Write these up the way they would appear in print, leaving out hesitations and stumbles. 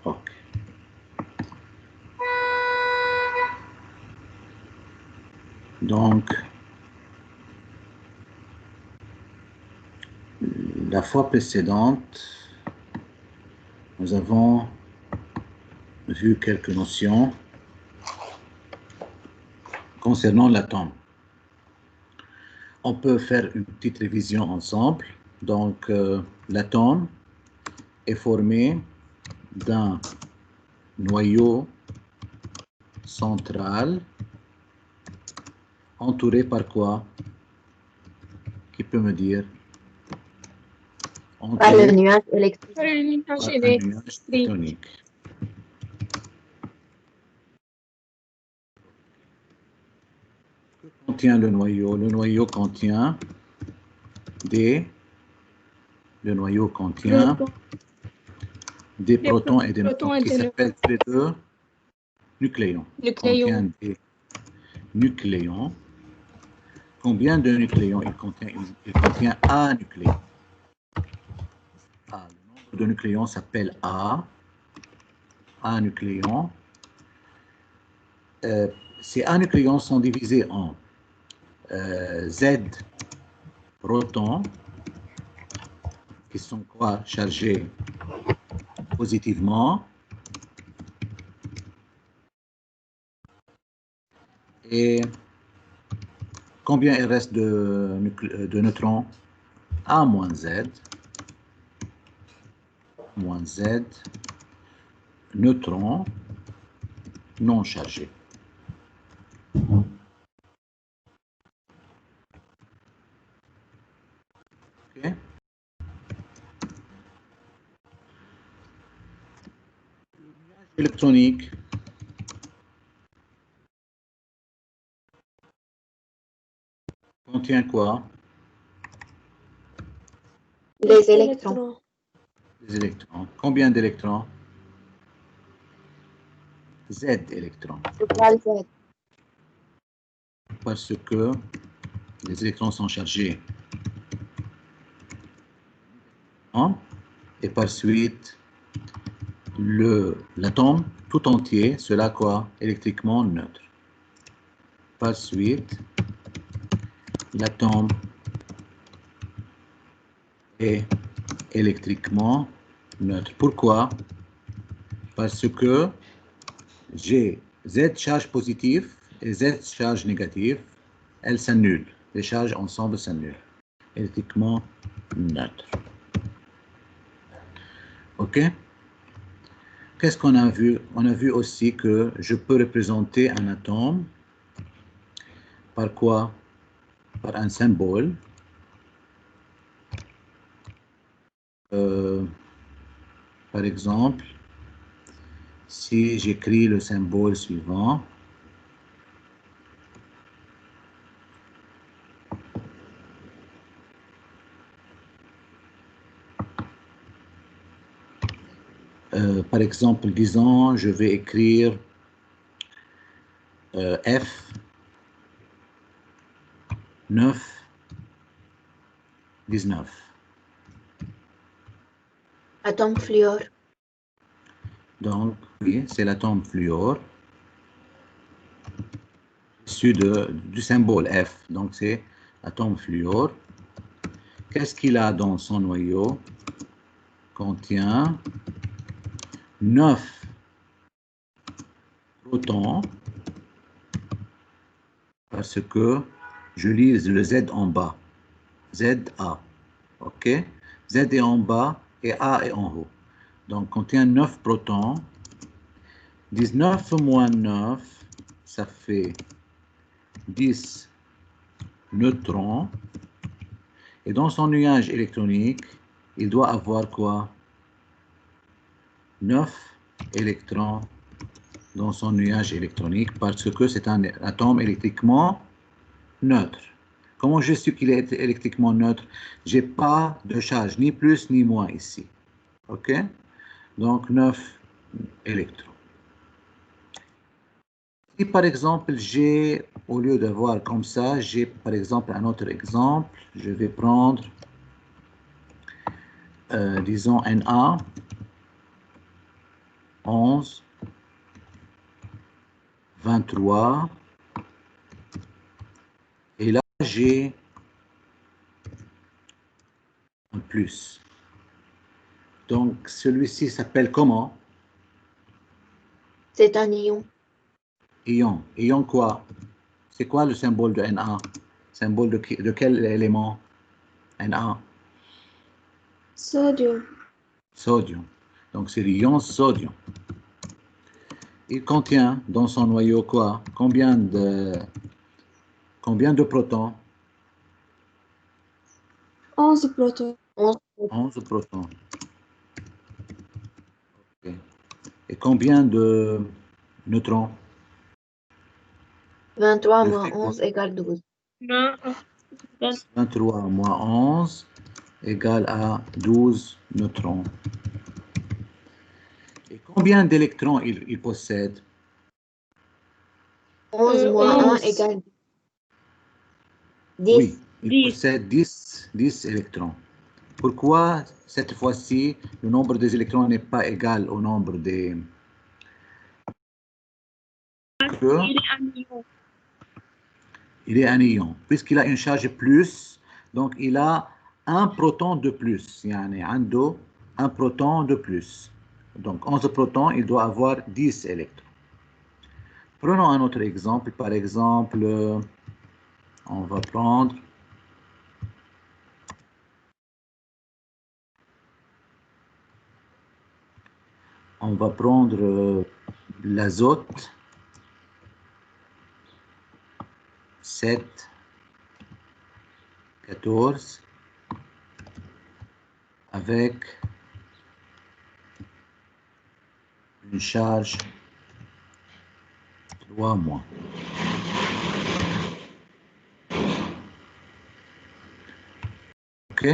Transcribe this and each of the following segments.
OK. Donc, la fois précédente, nous avons vu quelques notions concernant l'atome. On peut faire une petite révision ensemble. Donc, l'atome est formé d'un noyau central entouré par quoi? Qui peut me dire? Par le nuage électrique. Par un nuage Par un nuage électrique. électronique. Que contient le noyau? Le noyau contient des protons et des neutrons qui s'appellent tous les deux nucléons. Contient des nucléons. Combien de nucléons il contient? Il contient un nucléon. Ah, le nombre de nucléons s'appelle A. Un nucléon. Ces A nucléons sont divisés en Z protons, qui sont quoi? Chargés positivement. Et combien il reste de neutrons? A moins Z. Moins Z. Neutrons non chargés. OK? Électronique. Contient quoi? Les électrons. Les électrons. Combien d'électrons? Z électrons. Égal Z. Parce que les électrons sont chargés. Et par suite, l'atome tout entier, cela quoi? Électriquement neutre. Par suite, l'atome est électriquement neutre. Pourquoi? Parce que j'ai Z charge positive et Z charge négative. Elles s'annulent. Les charges ensemble s'annulent. Électriquement neutre. OK? Qu'est-ce qu'on a vu? On a vu aussi que je peux représenter un atome par quoi? Par un symbole. Par exemple, si j'écris le symbole suivant, par exemple, disons, je vais écrire F 9 19. Atome fluor. Donc, oui, c'est l'atome fluor, issu du symbole F. Donc, c'est atome fluor. Qu'est-ce qu'il a dans son noyau? Contient 9 protons, parce que je lise le Z en bas. ZA. OK? Z est en bas et A est en haut. Donc, contient 9 protons. 19 moins 9, ça fait 10 neutrons. Et dans son nuage électronique, il doit avoir quoi? 9 électrons dans son nuage électronique parce que c'est un atome électriquement neutre. Comment je sais qu'il est électriquement neutre? Je n'ai pas de charge, ni plus ni moins ici. OK? Donc, 9 électrons. Si par exemple, j'ai, au lieu d'avoir comme ça, j'ai par exemple un autre exemple, je vais prendre, disons, Na. 11, 23. Et là, j'ai un plus. Donc, celui-ci s'appelle comment? C'est un ion. Ion. Ion quoi? C'est quoi le symbole de Na? Symbole de quel élément? Na. Sodium. Sodium. Donc, c'est l'ion sodium. Il contient dans son noyau quoi? Combien de protons? 11 protons. 11 protons. Okay. Et combien de neutrons? 23 moins 11 égale 12. 23 moins 11 égale à 12 neutrons. Et combien d'électrons il possède? 11 moins 1 égale 10. Oui, il possède 10 électrons. Pourquoi cette fois-ci le nombre des électrons n'est pas égal au nombre des... Il est un ion. Puisqu'il a une charge plus, donc il a un proton de plus. Yani un proton de plus. Donc 11 protons, il doit avoir 10 électrons. Prenons un autre exemple. Par exemple, on va prendre l'azote 7, 14 avec une charge 3 moins. Ok?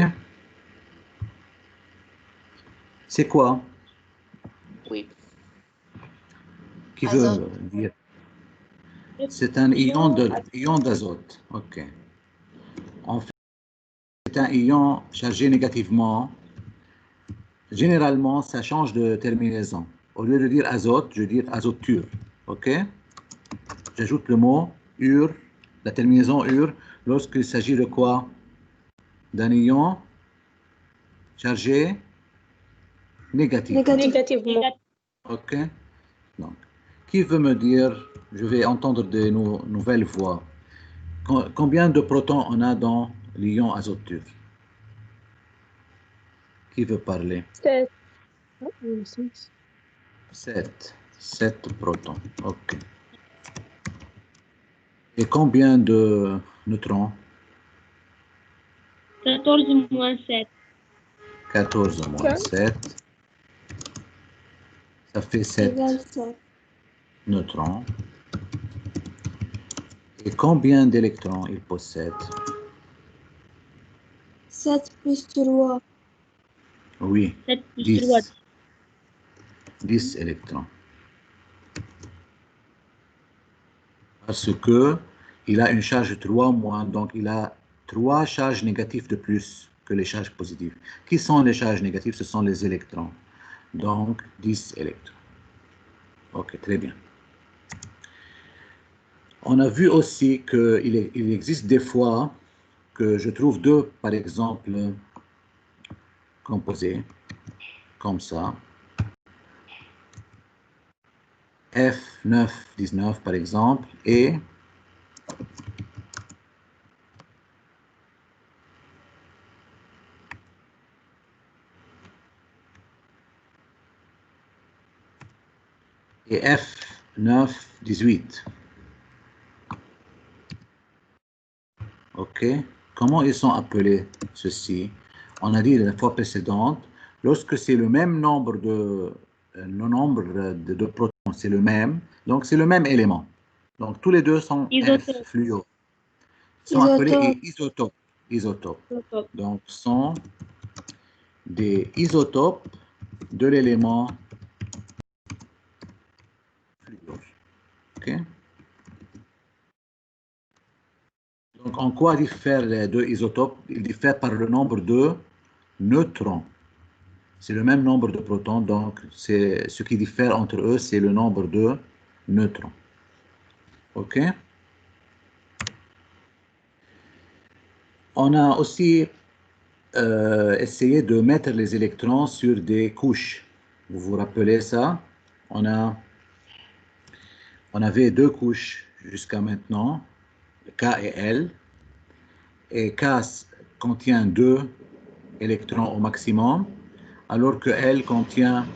C'est quoi? Oui. Qui Azote. veut dire? C'est un ion d'azote. Ok. En fait, c'est un ion chargé négativement. Généralement, ça change de terminaison. Au lieu de dire azote, je dis azoture. Ok? J'ajoute le mot ur, la terminaison ur, lorsqu'il s'agit de quoi? D'un ion chargé Négativement. Ok? Donc, qui veut me dire, je vais entendre de nouvelles voix. Combien de protons on a dans l'ion azoture? Qui veut parler? 7. 7 protons. Ok. Et combien de neutrons? 14 moins 7. 14 moins 7. Ça fait 7 neutrons. Et combien d'électrons il possède? 7 plus 3. Oui, 7 plus 10. 3. 10 électrons. Parce que il a une charge 3 moins, donc il a 3 charges négatives de plus que les charges positives. Qui sont les charges négatives? Ce sont les électrons. Donc, 10 électrons. Ok, très bien. On a vu aussi qu'il existe des fois que je trouve deux, par exemple, composés, comme ça. F919, par exemple, et F918. OK? Comment ils sont appelés, ceux-ci? On a dit la fois précédente, lorsque c'est le même nombre de protons, c'est le même, donc c'est le même élément. Donc tous les deux sont Isotope. F fluo. Ils sont appelés isotopes. Isotopes. Donc sont des isotopes de l'élément fluo. OK? Donc, en quoi diffèrent les deux isotopes? Ils diffèrent par le nombre de neutrons. C'est le même nombre de protons, donc ce qui diffère entre eux, c'est le nombre de neutrons. OK? On a aussi essayé de mettre les électrons sur des couches. Vous vous rappelez ça? On avait deux couches jusqu'à maintenant, K et L. Et K contient 2 électrons au maximum, alors que L contient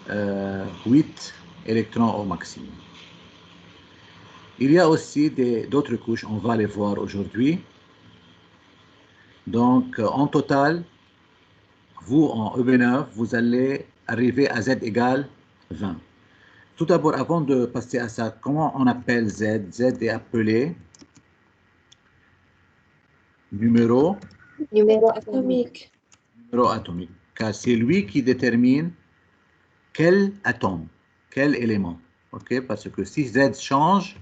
8 électrons au maximum. Il y a aussi d'autres couches, on va les voir aujourd'hui. Donc, en total, vous, en EB9, vous allez arriver à Z égale 20. Tout d'abord, avant de passer à ça, comment on appelle Z? Z est appelé numéro atomique. atomique, car c'est lui qui détermine quel atome, quel élément. OK? Parce que si Z change,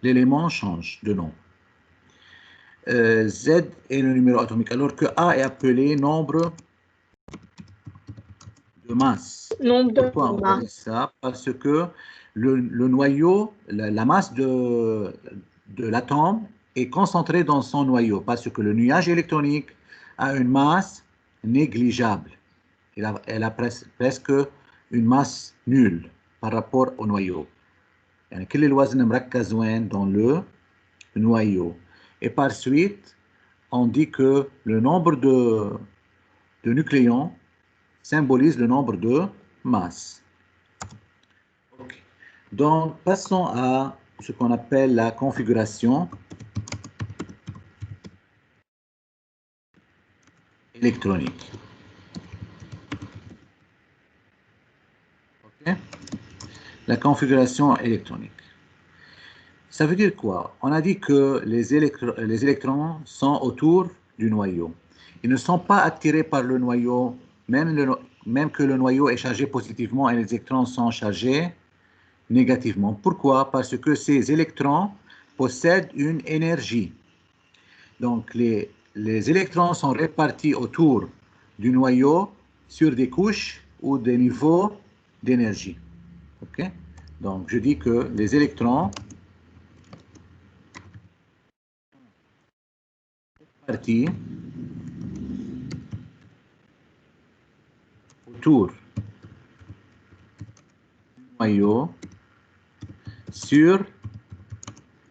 l'élément change de nom. Z est le numéro atomique, alors que A est appelé nombre de masse. Pourquoi on va dire ça? Parce que le noyau, la masse de l'atome est concentrée dans son noyau, parce que le nuage électronique a une masse négligeable. Elle a presque une masse nulle par rapport au noyau. يعني كل الوزن مركز وين dans le noyau. Et par suite, on dit que le nombre de nucléons symbolise le nombre de masses. Okay. Donc, passons à ce qu'on appelle la configuration électronique. Okay. La configuration électronique. Ça veut dire quoi? On a dit que les électrons sont autour du noyau. Ils ne sont pas attirés par le noyau, même que le noyau est chargé positivement et les électrons sont chargés négativement. Pourquoi? Parce que ces électrons possèdent une énergie. Donc, les électrons sont répartis autour du noyau sur des couches ou des niveaux d'énergie. Okay? Donc, je dis que les électrons répartis autour du noyau sur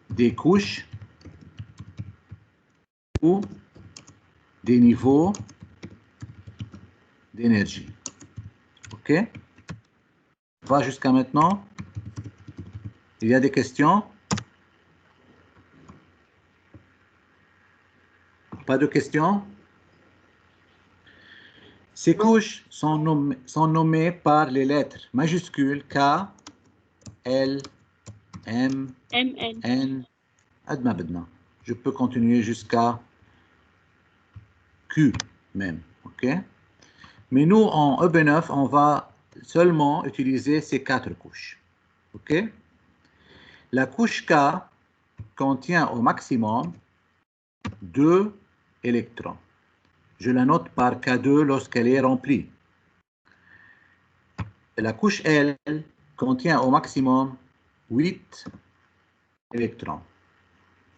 des couches ou des niveaux d'énergie. OK? Va jusqu'à maintenant? Il y a des questions? Pas de questions? Ces couches sont nommées par les lettres majuscules K, L, M, N. Je peux continuer jusqu'à Q même. OK? Mais nous, en EB9, on va seulement utiliser ces 4 couches. OK? La couche K contient au maximum 2 électrons. Je la note par K2 lorsqu'elle est remplie. La couche L contient au maximum 8 électrons.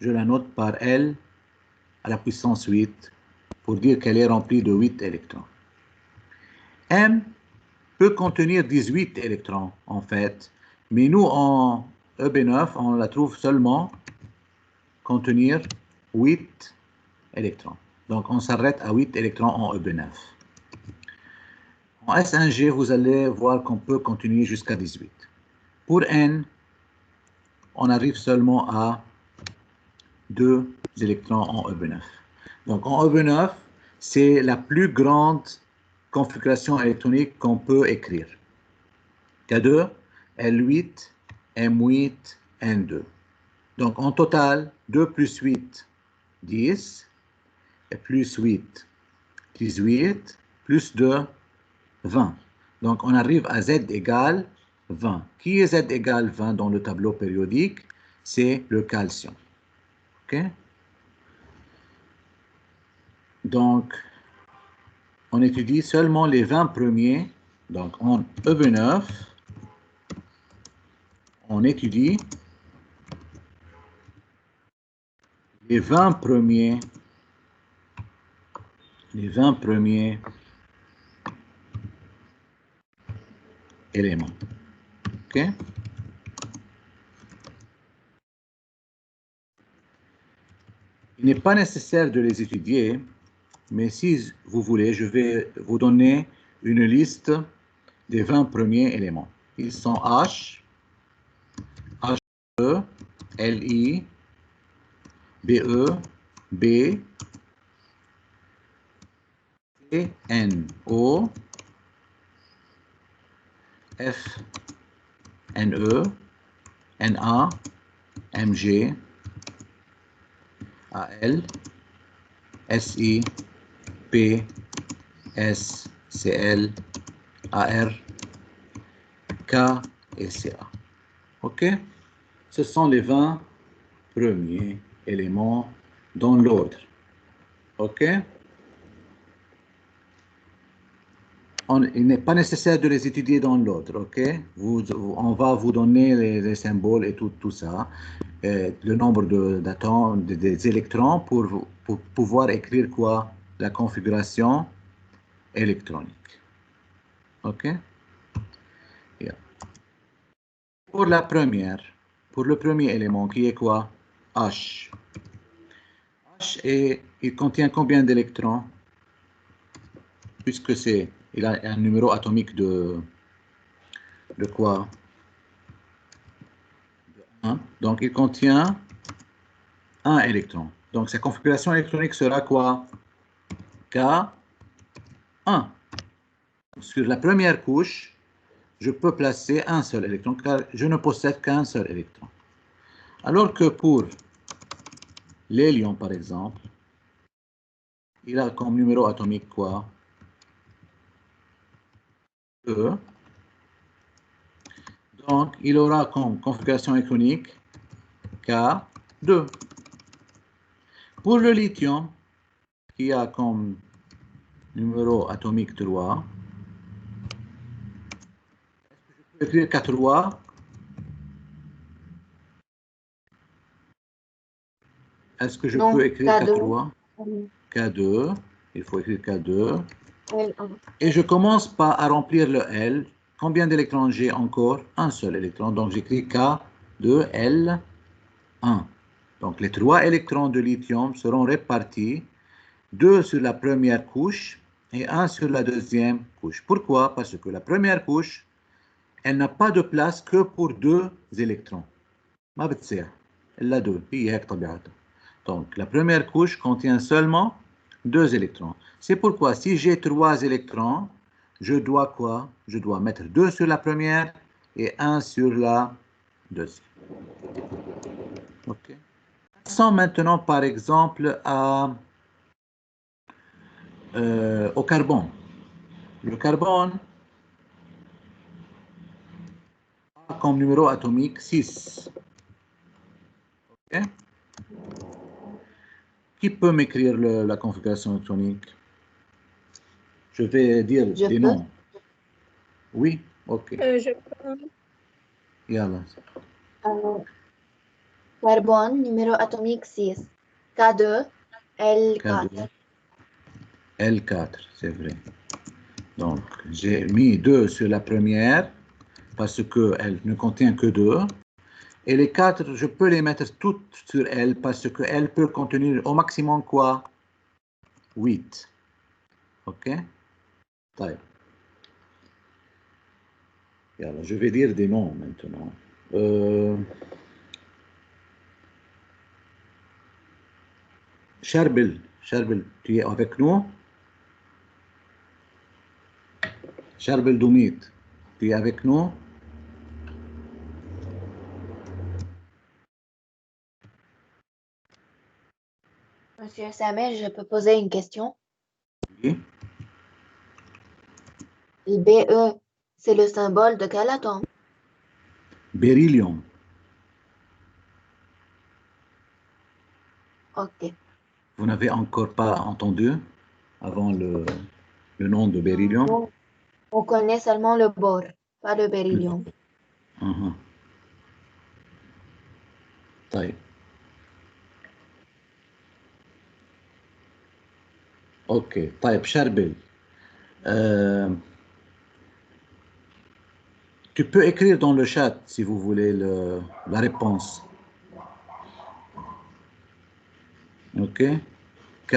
Je la note par L à la puissance 8 pour dire qu'elle est remplie de 8 électrons. M peut contenir 18 électrons en fait, mais nous en EB9, on la trouve seulement contenir 8 électrons. Donc on s'arrête à 8 électrons en EB9. En S1G, vous allez voir qu'on peut continuer jusqu'à 18. Pour N, on arrive seulement à 2 électrons en EB9. Donc en EB9, c'est la plus grande configuration électronique qu'on peut écrire. K2, L8, M8, N2. Donc en total, 2 plus 8, 10, et plus 8, 18, plus 2, 20. Donc on arrive à Z égale 20. Qui est Z égale 20 dans le tableau périodique? C'est le calcium. OK? Donc, on étudie seulement les 20 premiers. Donc, en EB9, on étudie les 20 premiers éléments. OK? Il n'est pas nécessaire de les étudier, mais si vous voulez, je vais vous donner une liste des 20 premiers éléments. Ils sont H, HE, LI, BE, B, T, N, O, F, NE, NA, MG, AL, SI, P, S, CL, AR, K et CA. OK? Ce sont les 20 premiers éléments dans l'ordre. OK? Il n'est pas nécessaire de les étudier dans l'ordre. OK? On va vous donner les symboles et tout ça. Le nombre d'atomes, des électrons pour pouvoir écrire quoi? La configuration électronique. OK? Yeah. Pour le premier élément qui est quoi? H. H, il contient combien d'électrons? Puisque il a un numéro atomique de quoi? De 1. Donc, il contient un électron. Donc, sa configuration électronique sera quoi? K1. Sur la première couche, je peux placer un seul électron, car je ne possède qu'un seul électron. Alors que pour l'hélium, par exemple, il a comme numéro atomique quoi? E. Donc, il aura comme configuration électronique K2. Pour le lithium, qui a comme numéro atomique 3, je peux écrire K3. Est-ce que je peux écrire K3? K2. Il faut écrire K2. Et je commence à remplir le L. Combien d'électrons j'ai encore? Un seul électron. Donc, j'écris K2L1. Donc, les 3 électrons de lithium seront répartis, 2 sur la première couche et 1 sur la deuxième couche. Pourquoi? Parce que la première couche, elle n'a pas de place que pour 2 électrons. ما بتساع إلا 2. هي هيك طبيعتها. Donc, la première couche contient seulement 2 électrons. C'est pourquoi, si j'ai 3 électrons, je dois quoi? Je dois mettre 2 sur la première et 1 sur la deuxième. OK. Passons maintenant, par exemple, au carbone. Le carbone a comme numéro atomique 6. OK. Qui peut m'écrire la configuration électronique? Je vais dire des noms. Oui, OK. Je peux. Yalla. Carbone, numéro atomique 6. K2, L4. K2, L4, c'est vrai. Donc, j'ai mis 2 sur la première parce qu'elle ne contient que 2. Et les 4, je peux les mettre toutes sur elle parce qu'elle peut contenir au maximum quoi? 8. OK? Taille. Alors, je vais dire des noms maintenant. Charbel, tu es avec nous? Charbel Doumit, tu es avec nous? Monsieur Samet, je peux poser une question? Oui. Le BE, c'est le symbole de quel atome? Beryllium. OK. Vous n'avez encore pas entendu avant le... Le nom de beryllium. Non, on connaît seulement le bore, pas le beryllium. أها. طيب. Ok. طيب Charbel. Tu peux écrire dans le chat si vous voulez la réponse. Ok. K.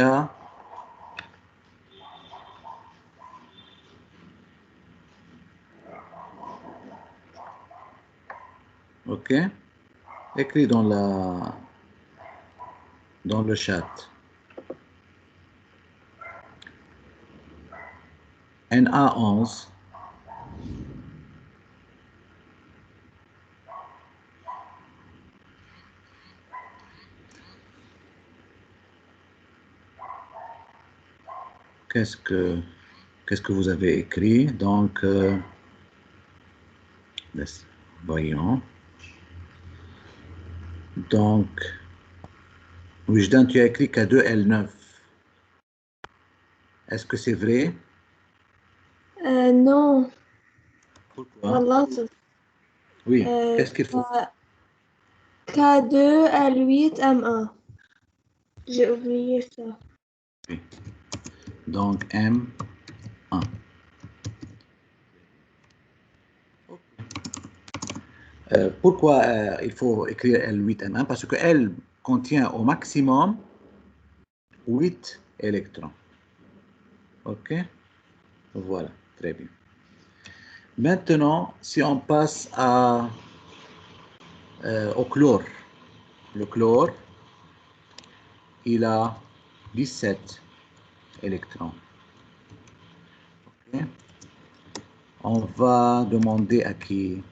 Ok. Écris dans le chat. NA11. Qu'est-ce que vous avez écrit? Donc, voyons. Donc, Wijdan, tu as écrit K2L9. Est-ce que c'est vrai? Non. Pourquoi? Wallah, Oui, qu'est-ce qu'il faut? K2L8M1. J'ai oublié ça. Oui. Donc, M1. Pourquoi il faut écrire L8M1? Parce que L contient au maximum 8 électrons. OK? Voilà, très bien. Maintenant, si on passe au chlore. Le chlore, il a 17 électrons. Okay. On va demander à qui?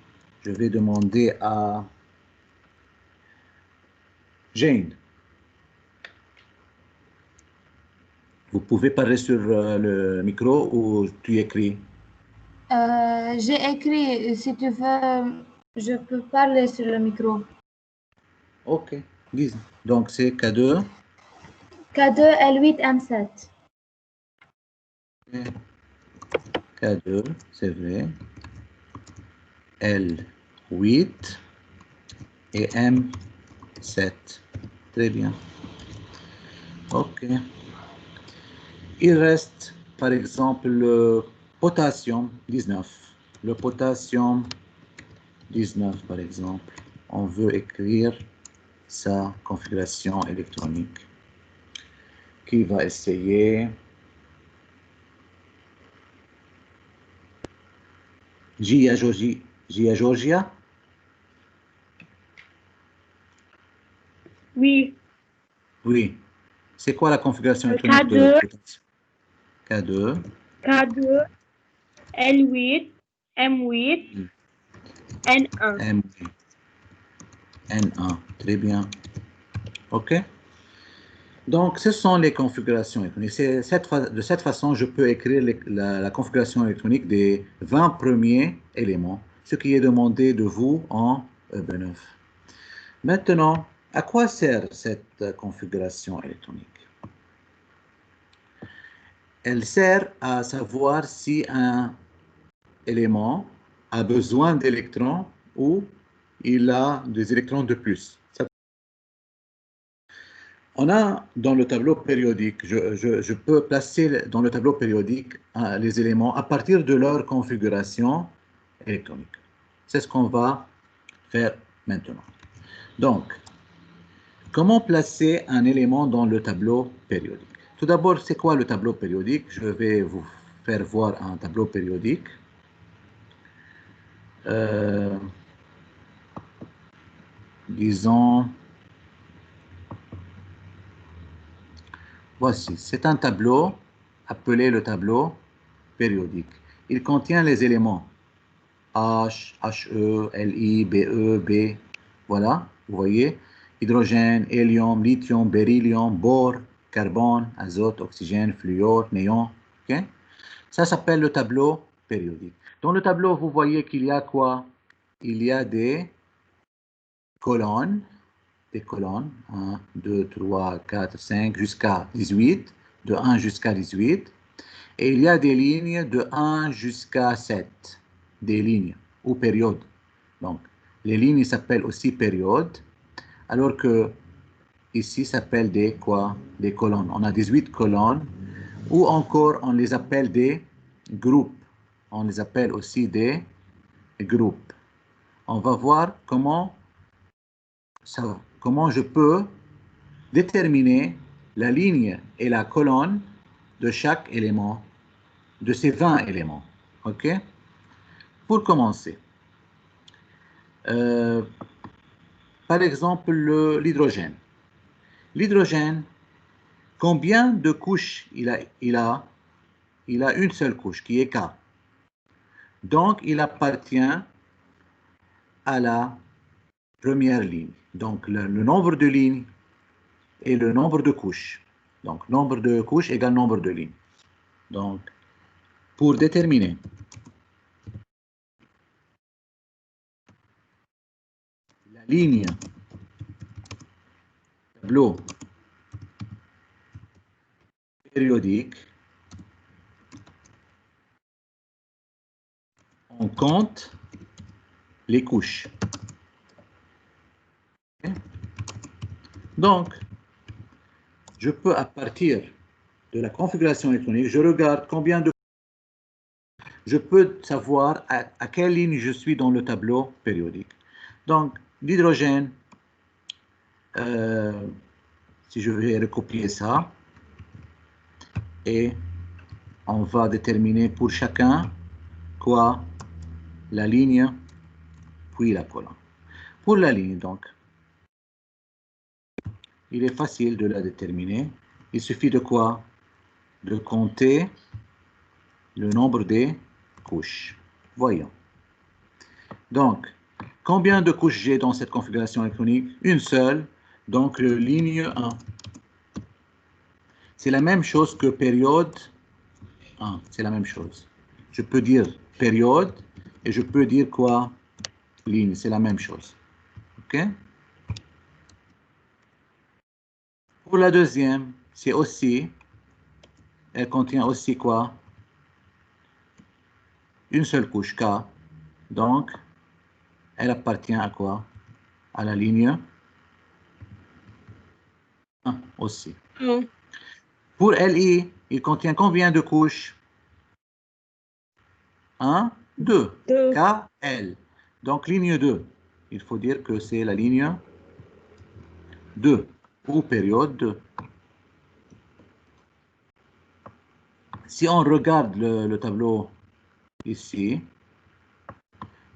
Je vais demander à Jane. Vous pouvez parler sur le micro ou tu écris? J'ai écrit, si tu veux, je peux parler sur le micro. Ok, dis. Donc c'est K2. K2L8M7. K2, c'est vrai. L8 et M7. Très bien. Ok. Il reste, par exemple, le potassium 19. Le potassium 19, par exemple. On veut écrire sa configuration électronique. Qui va essayer? Gia Georgia? Oui. Oui. C'est quoi la configuration électronique K2, de potassium? K2. K2, L8, M8, N1. M8. N1. Très bien. OK. Donc, ce sont les configurations électroniques. De cette façon, je peux écrire la configuration électronique des 20 premiers éléments, ce qui est demandé de vous en EB9. Maintenant, à quoi sert cette configuration électronique? Elle sert à savoir si un élément a besoin d'électrons ou il a des électrons de plus. On a dans le tableau périodique, je peux placer dans le tableau périodique les éléments à partir de leur configuration électronique. C'est ce qu'on va faire maintenant. Donc, comment placer un élément dans le tableau périodique? Tout d'abord, c'est quoi le tableau périodique? Je vais vous faire voir un tableau périodique. Disons, voici, c'est un tableau appelé le tableau périodique. Il contient les éléments H, HE, Li, Be, B. Voilà, vous voyez. Hydrogène, hélium, lithium, beryllium, bore, carbone, azote, oxygène, fluor, néon. Okay? Ça s'appelle le tableau périodique. Dans le tableau, vous voyez qu'il y a quoi? Il y a des colonnes. 1, 2, 3, 4, 5, jusqu'à 18. De 1 jusqu'à 18. Et il y a des lignes de 1 jusqu'à 7, des lignes ou périodes. Donc, les lignes s'appellent aussi périodes, alors que ici s'appellent des quoi? Des colonnes. On a 18 colonnes, ou encore on les appelle des groupes. On les appelle aussi des groupes. On va voir comment je peux déterminer la ligne et la colonne de chaque élément, de ces 20 éléments. OK? Pour commencer, par exemple, l'hydrogène. L'hydrogène, combien de couches il a une seule couche qui est K. Donc, il appartient à la première ligne. Donc, le nombre de lignes et le nombre de couches. Donc, nombre de couches égale nombre de lignes. Donc, pour déterminer la ligne tableau périodique, on compte les couches. Donc, je peux, à partir de la configuration électronique, je regarde combien de... Je peux savoir à quelle ligne je suis dans le tableau périodique. Donc, l'hydrogène, si je vais recopier ça, et on va déterminer pour chacun quoi? La ligne, puis la colonne. Pour la ligne, donc, il est facile de la déterminer. Il suffit de quoi? De compter le nombre des couches. Voyons. Donc, combien de couches j'ai dans cette configuration électronique? Une seule, donc ligne 1. C'est la même chose que période 1, c'est la même chose. Je peux dire période et je peux dire quoi? Ligne, c'est la même chose. OK? Pour la deuxième, c'est aussi, elle contient aussi quoi? Une seule couche K. Donc, elle appartient à quoi? À la ligne 1 aussi. Pour LI, il contient combien de couches? 1, 2. KL. Donc, ligne 2. Il faut dire que c'est la ligne 2 ou période 2. Si on regarde le tableau ici,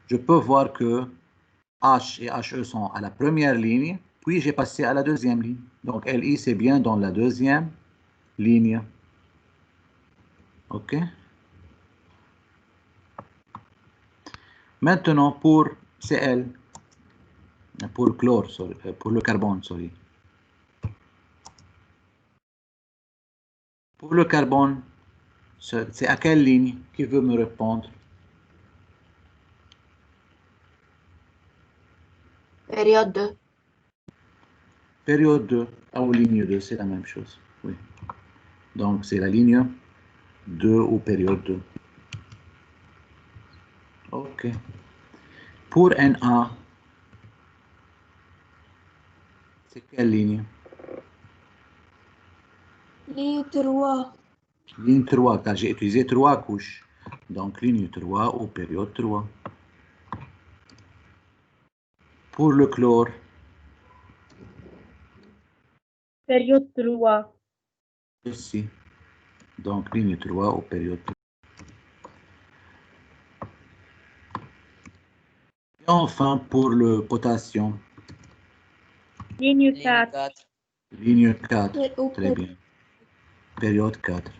je peux voir que H et HE sont à la première ligne, puis j'ai passé à la deuxième ligne. Donc, LI, c'est bien dans la deuxième ligne. OK? Maintenant, pour Cl, pour le chlore, sorry, pour le carbone, sorry. Pour le carbone, c'est à quelle ligne? Qui veut me répondre? Période 2. Période 2, ou ligne 2, c'est la même chose. Oui. Donc, c'est la ligne 2 ou période 2. OK. Pour Na, c'est quelle ligne? Ligne 3. Ligne 3, car j'ai utilisé 3 couches. Donc, ligne 3 ou période 3. Pour le chlore, Période 3. aussi. Donc, ligne 3 ou période 3. Et enfin, pour le potassium, Ligne 4. ligne 4. Très bien. Période 4.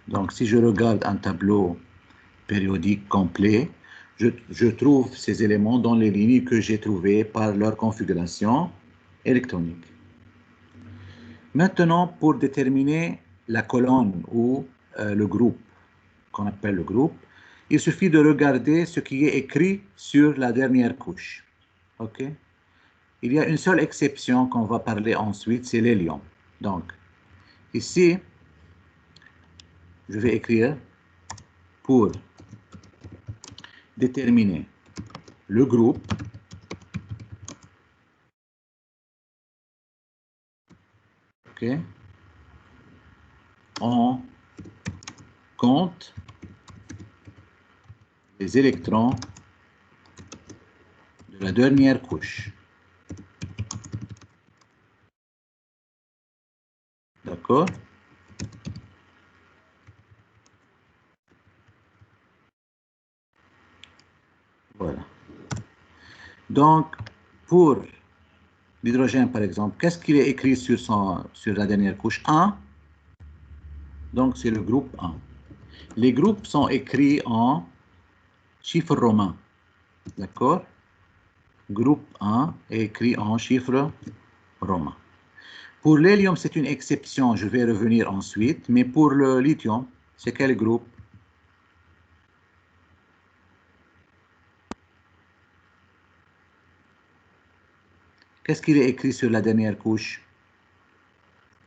Donc, si je regarde un tableau périodique complet, je trouve ces éléments dans les lignes que j'ai trouvées par leur configuration électronique. Maintenant, pour déterminer la colonne ou le groupe, qu'on appelle le groupe, il suffit de regarder ce qui est écrit sur la dernière couche. OK? Il y a une seule exception qu'on va parler ensuite, c'est l'hélium. Donc, ici, je vais écrire pour déterminer le groupe on compte les électrons de la dernière couche. D'accord? Voilà. Donc, pour l'hydrogène, par exemple, qu'est-ce qu'il est écrit sur la dernière couche? 1. Donc, c'est le groupe 1. Les groupes sont écrits en chiffres romains. D'accord? Groupe 1 est écrit en chiffres romains. Pour l'hélium, c'est une exception. Je vais revenir ensuite. Mais pour le lithium, c'est quel groupe? Qu'est-ce qu'il est écrit sur la dernière couche?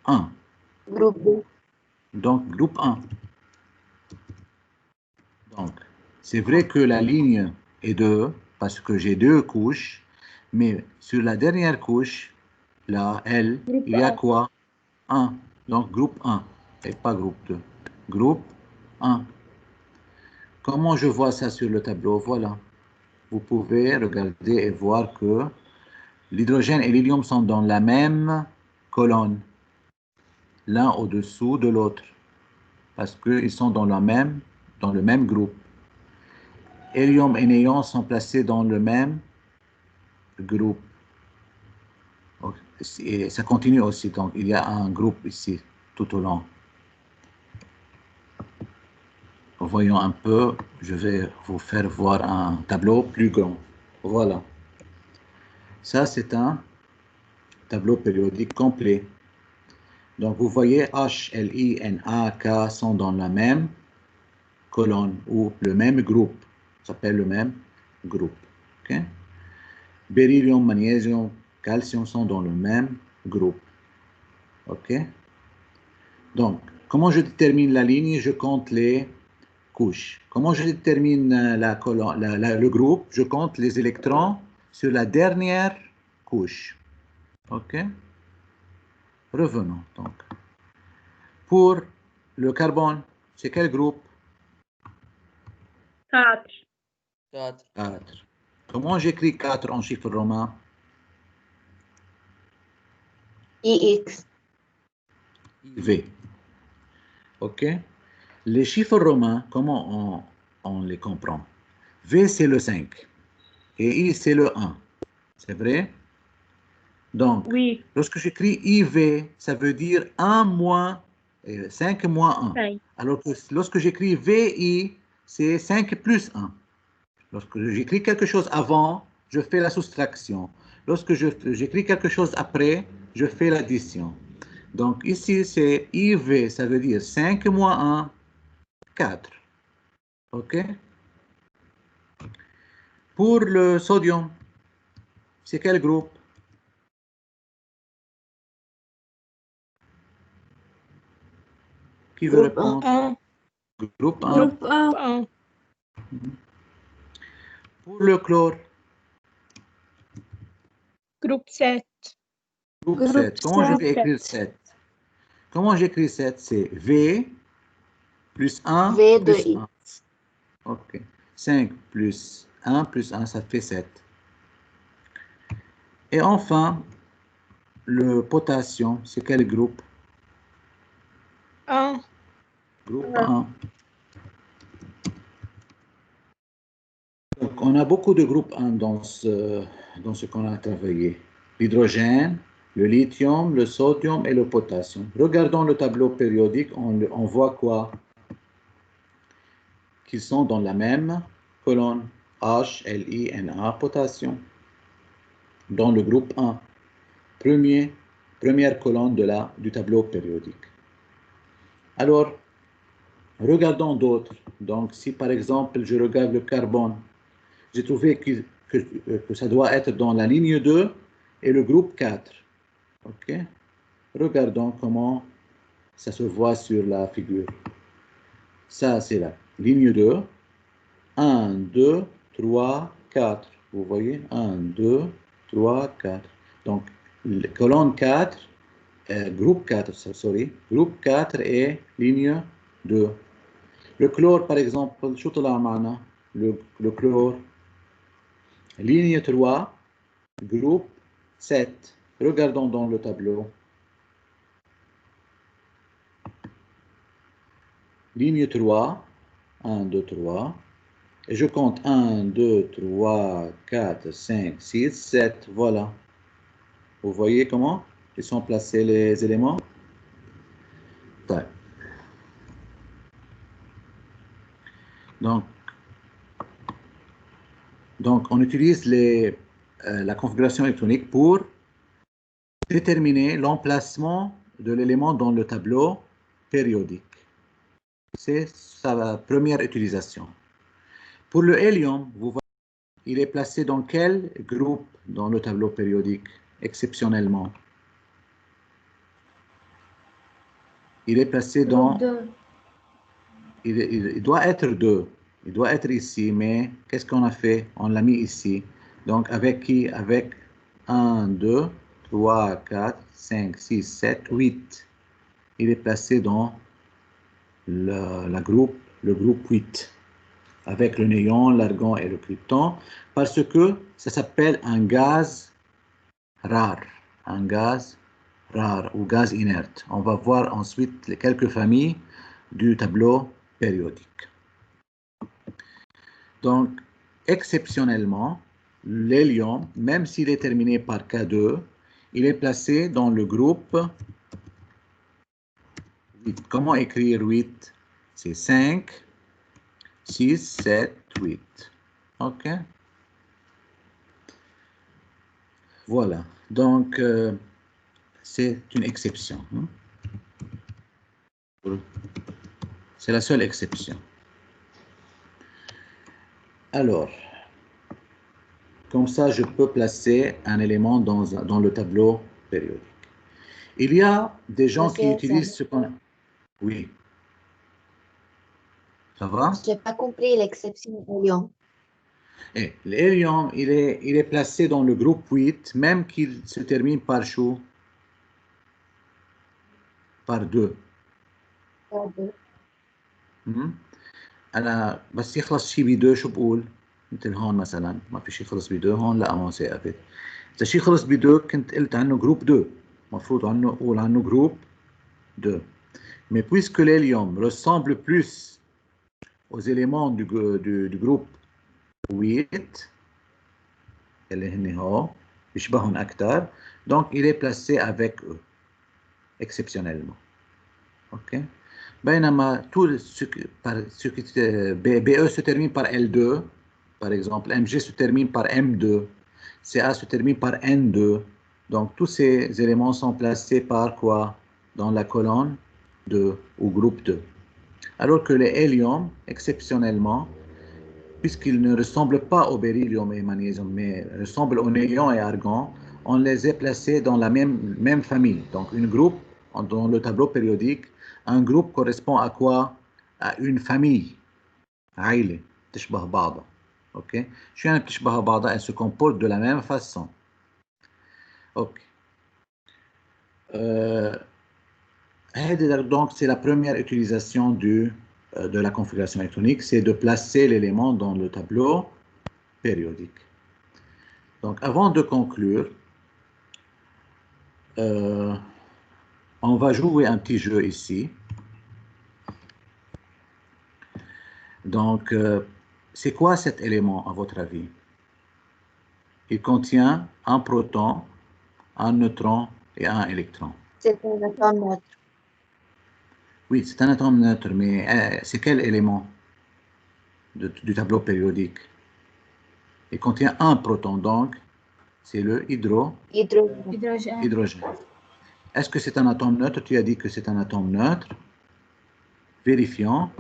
1. Groupe 2. Donc, groupe 1. Donc, c'est vrai que la ligne est 2, parce que j'ai 2 couches, mais sur la dernière couche, là, L, Groupe il y a 1. quoi? 1. Donc, groupe 1, et pas groupe 2. Groupe 1. Comment je vois ça sur le tableau? Voilà. Vous pouvez regarder et voir que l'hydrogène et l'hélium sont dans la même colonne, l'un au-dessous de l'autre, parce qu'ils sont dans le même groupe. Hélium et néon sont placés dans le même groupe. Et ça continue aussi, donc il y a un groupe ici, tout au long. Voyons un peu, je vais vous faire voir un tableau plus grand. Voilà. Ça, c'est un tableau périodique complet. Donc, vous voyez, H, L, I, N, A, K sont dans la même colonne ou le même groupe. Ça s'appelle le même groupe. Okay? Beryllium, magnésium, calcium sont dans le même groupe. OK? Donc, comment je détermine la ligne? Je compte les couches. Comment je détermine le groupe? Je compte les électrons sur la dernière couche. OK? Revenons donc. Pour le carbone, c'est quel groupe? 4. 4. 4. Comment j'écris 4 en chiffres romains? IX. V. OK? Les chiffres romains, comment on les comprend? V, c'est le 5. Et I, c'est le 1. C'est vrai? Donc, Oui. lorsque j'écris IV, ça veut dire 1 moins 5 moins 1. 5. Alors que lorsque j'écris VI, c'est 5 plus 1. Lorsque j'écris quelque chose avant, je fais la soustraction. Lorsque j'écris quelque chose après, je fais l'addition. Donc ici, c'est IV, ça veut dire 5 moins 1, 4. OK? Pour le sodium, c'est quel groupe? Qui veut Groupe répondre? 1. Groupe 1. Groupe 1. 1. Pour le chlore, Groupe 7. groupe Groupe 7. Comment je vais 7. écrire 7? Comment j'écris 7? C'est V plus 1 V de plus I. 1. OK. 5 plus 1, ça fait 7. Et enfin, le potassium, c'est quel groupe? 1. Groupe 1. Donc, on a beaucoup de groupes 1 dans ce qu'on a travaillé. L'hydrogène, le lithium, le sodium et le potassium. Regardons le tableau périodique, on voit quoi? Qu'ils sont dans la même colonne, H, L, I, N, A, potassium, dans le groupe 1, première colonne du tableau périodique. Alors, regardons d'autres. Donc, si par exemple, je regarde le carbone, j'ai trouvé que ça doit être dans la ligne 2 et le groupe 4. OK? Regardons comment ça se voit sur la figure. Ça, c'est la ligne 2. 1, 2, 3, 4. Vous voyez? 1, 2, 3, 4. Donc, colonne 4, groupe 4, sorry. Groupe 4 et ligne 2. Le chlore, par exemple, شو طلع معنا? Le chlore. Ligne 3, groupe 7. Regardons dans le tableau. Ligne 3, 1, 2, 3. Et je compte 1, 2, 3, 4, 5, 6, 7. Voilà. Vous voyez comment ils sont placés les éléments? Ouais. Donc, on utilise la configuration électronique pour déterminer l'emplacement de l'élément dans le tableau périodique. C'est sa première utilisation. Pour le hélium, vous voyez, il est placé dans quel groupe dans le tableau périodique, exceptionnellement? Il est placé dans... Il doit être 2. Il doit être ici, mais qu'est-ce qu'on a fait? On l'a mis ici. Donc, avec qui? Avec 1, 2, 3, 4, 5, 6, 7, 8. Il est placé dans le groupe 8, avec le néon, l'argon et le krypton, parce que ça s'appelle un gaz rare. Un gaz rare ou gaz inerte. On va voir ensuite les quelques familles du tableau périodique. Donc, exceptionnellement, l'hélium, même s'il est terminé par K2, il est placé dans le groupe 8. Comment écrire 8? C'est 5, 6, 7, 8. OK? Voilà. Donc, c'est une exception. Hein? C'est la seule exception. Alors, comme ça, je peux placer un élément dans le tableau périodique. Il y a des gens qui utilisent ce qu'on... Oui. Ça va? Je n'ai pas compris l'exception hélium. L'hélium, il est placé dans le groupe 8, même qu'il se termine par chou, par 2. أنا بس يخلص شيء ب2 شو بقول؟ مثل هون مثلا ما في شيء خلص ب2 هون لا ما ثابت. إذا شيء خلص ب2 كنت قلت عنه جروب 2. المفروض أقول عنه جروب 2. Mais puisque l'hélium ressemble plus aux éléments du groupe 8, اللي هن هو بيشبههم أكثر, donc il est placé avec eux, exceptionnellement. OK? بينما tout ce qui BE se termine par L2, par exemple, MG se termine par M2, CA se termine par N2. Donc tous ces éléments sont placés par quoi? Dans la colonne 2 ou groupe 2. Alors que les héliums, exceptionnellement, puisqu'ils ne ressemblent pas au beryllium et magnésium, mais ressemblent au néon et argon, on les a placés dans la même famille. Donc, un groupe, dans le tableau périodique, un groupe correspond à quoi? À une famille. عائلة تشبه بعضها. OK? شو يعني بتشبه بعضها? Elles se comportent de la même façon. OK. Donc, c'est la première utilisation de la configuration électronique, c'est de placer l'élément dans le tableau périodique. Donc, avant de conclure, on va jouer un petit jeu ici. Donc, c'est quoi cet élément, à votre avis? Il contient un proton, un neutron et un électron. C'est un atome neutre. Oui, c'est un atome neutre, mais c'est quel élément du tableau périodique? Il contient un proton, donc c'est le hydrogène. Est-ce que c'est un atome neutre? Tu as dit que c'est un atome neutre. Vérifions.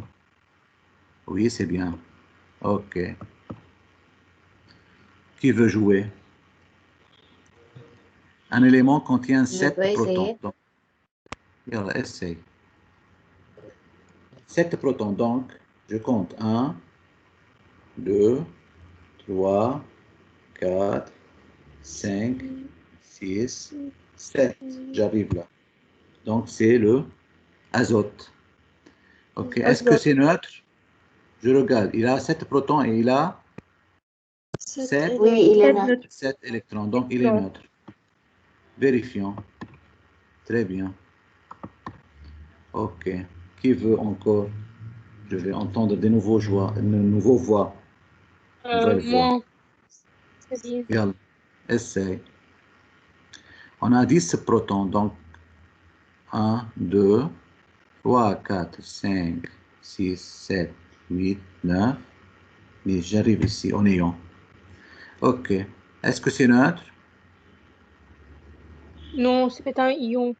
Oui, c'est bien. OK. Qui veut jouer? Un élément contient 7 protons. Donc, essaye. 7 protons. Donc, je compte 1, 2, 3, 4, 5, 6, 7. J'arrive là. Donc, c'est le azote. Ok. Est-ce que c'est neutre? Je regarde. Il a 7 protons et il a 7, Oui, il est neutre. 7 électrons. Donc, il est neutre. Vérifions. Très bien. Ok. Qui veut encore? Je vais entendre de nouveaux voix. Nouvelles voix. Moi. C'est bien. Yalla. Essaye. On a 10 protons. Donc, 1, 2, 3, 4, 5, 6, 7, 8, 9. Et j'arrive ici en néon. Ok. Est-ce que c'est neutre? Non, c'est un ion.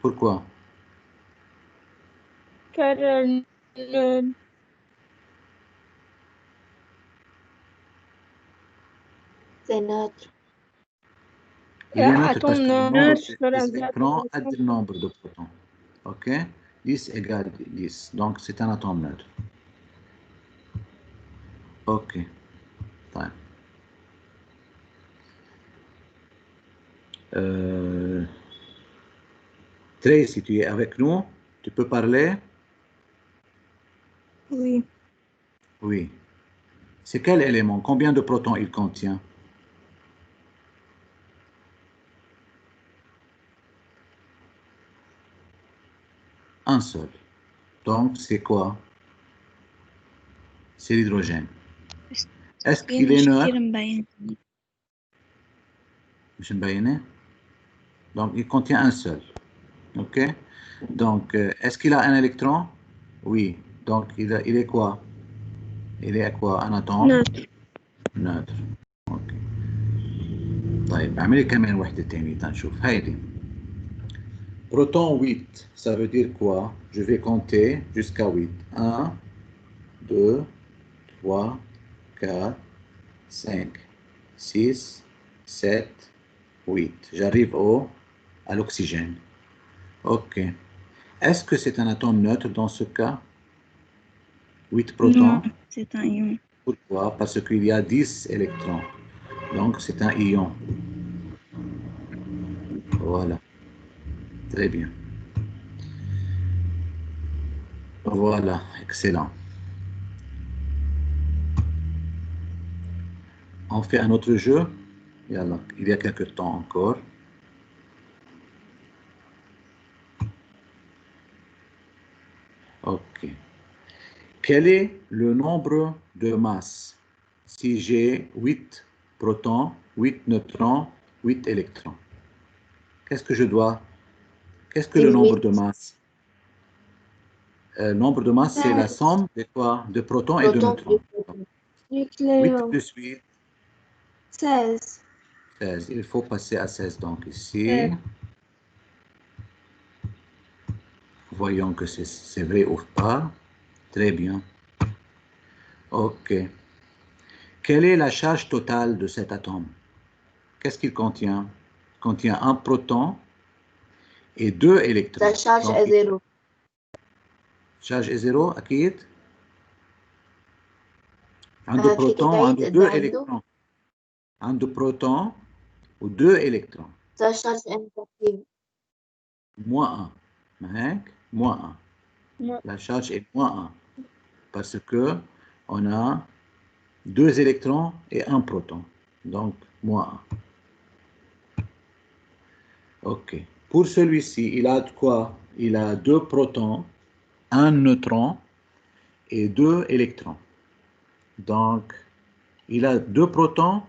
Pourquoi? Car C'est neutre. Il est neutre parce atome que le nombre neutre sur des un électrons a atome. le nombre de protons. OK? 10 égale 10. Donc, c'est un atome neutre. OK. Fine. Tracy, si tu es avec nous, tu peux parler? Oui. Oui. C'est quel élément? Combien de protons il contient? Un seul. Donc, c'est quoi? C'est l'hydrogène. Est-ce qu'il est neutre? مش مبينة. Donc, il contient un seul. OK? Donc, est-ce qu'il a un électron? Oui. Donc, il est quoi? Il est quoi? Un atome? Neutre. neutre. OK. طيب اعملي كمان وحدة تانية تنشوف هيدي. Proton 8, ça veut dire quoi? Je vais compter jusqu'à 8. 1, 2, 3, 4, 5, 6, 7, 8. J'arrive à l'oxygène. OK. Est-ce que c'est un atome neutre dans ce cas? 8 protons? Non, c'est un ion. Pourquoi? Parce qu'il y a 10 électrons. Donc, c'est un ion. Voilà. Très bien. Voilà. Excellent. On fait un autre jeu. Il y a quelques temps encore. OK. Quel est le nombre de masses si j'ai 8 protons, 8 neutrons, 8 électrons? Qu'est-ce que je dois? Qu'est-ce que le nombre de masses? Le nombre de masses, c'est la somme de quoi? De protons et de Proton neutrons. plus proton. 8 plus 8, 16. 16. Il faut passer à 16. Donc ici, voyons que c'est vrai ou pas. Très bien. OK. Quelle est la charge totale de cet atome? Qu'est-ce qu'il contient? Il contient un proton et 2 électrons. Sa charge Donc, est 0. charge est 0, أكيد. عنده في بروتون حكاية وعنده إذا 2 عنده électrons. عنده بروتون و 2 électrons. sa charge est négative. Moins 1. ما هيك؟ moins 1. Moi. La charge est moins 1. Parce que on a 2 électrons et un proton. Donc, moins 1. OK. Pour celui-ci, il a quoi? Il a 2 protons, 1 neutron et 2 électrons. Donc, il a 2 protons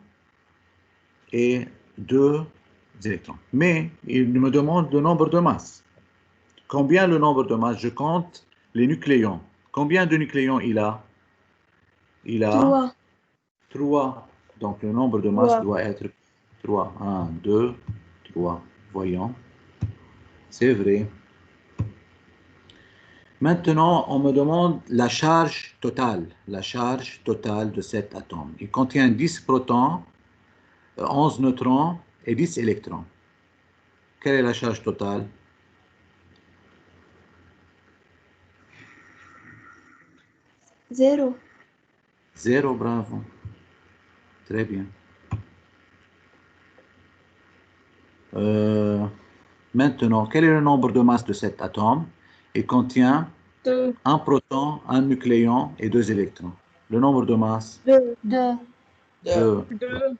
et 2 électrons. Mais il me demande le nombre de masses. Combien le nombre de masses? Je compte les nucléons. Combien de nucléons il a? Il a 3. 3. Donc, le nombre de masses doit être 3. 1, 2, 3. Voyons. C'est vrai. Maintenant, on me demande la charge totale. La charge totale de cet atome. Il contient 10 protons, 11 neutrons et 10 électrons. Quelle est la charge totale? 0. 0, bravo. Très bien. Maintenant, quel est le nombre de masses de cet atome? Il contient 2. un proton, un nucléon et 2 électrons. Le nombre de masses? 2. 2. 2. 2.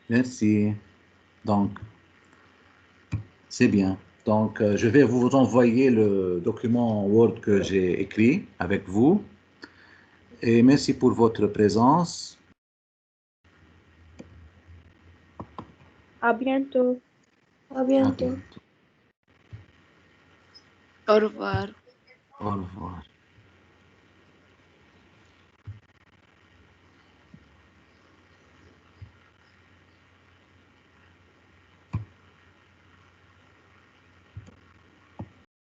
Merci. Donc, c'est bien. Donc, je vais vous envoyer le document Word que j'ai écrit avec vous. Et merci pour votre présence. À bientôt. À À bientôt. bientôt. Au revoir. Au revoir.